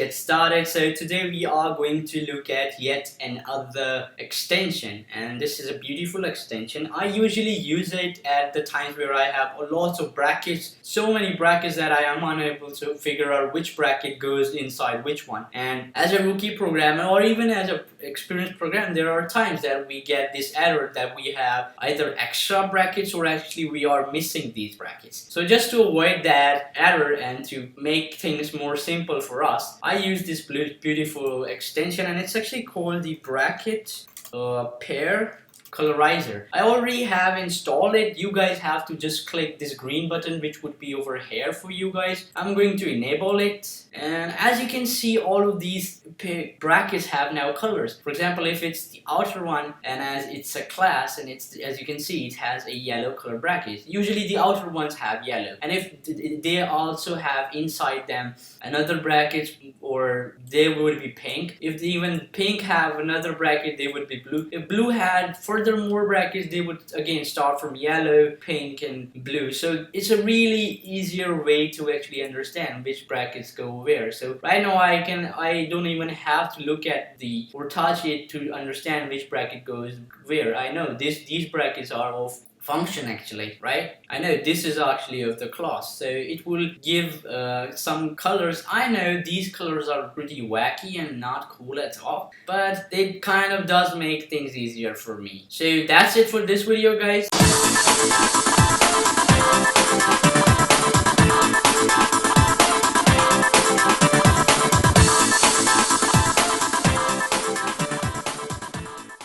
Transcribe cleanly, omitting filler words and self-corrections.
get started. So today we are going to look at yet another extension, and this is a beautiful extension. I usually use it at the times where I have a lot of brackets, so many brackets that I am unable to figure out which bracket goes inside which one. And as a rookie programmer or even as an experienced programmer, there are times that we get this error that we have either extra brackets or actually we are missing these brackets. So just to avoid that error and to make things more simple for us, I use this beautiful extension, and it's actually called the bracket pair Colorizer. I already have installed it. You guys have to just click this green button, which would be over here for you guys. I'm going to enable it, and as you can see, all of these brackets have now colors. For example, if it's the outer one, and as it's a class, and it's, as you can see, it has a yellow color bracket. Usually the outer ones have yellow, and if they also have inside them another bracket, or they would be pink. If even pink have another bracket, they would be blue. If blue had furthermore brackets, they would again start from yellow, pink, and blue. So it's a really easier way to actually understand which brackets go where. So right now I don't even have to look at the or touch it to understand which bracket goes where. I know these brackets are of function actually, right? I know this is actually of the class, so it will give some colors. I know these colors are pretty wacky and not cool at all, but it kind of does make things easier for me. So that's it for this video, guys.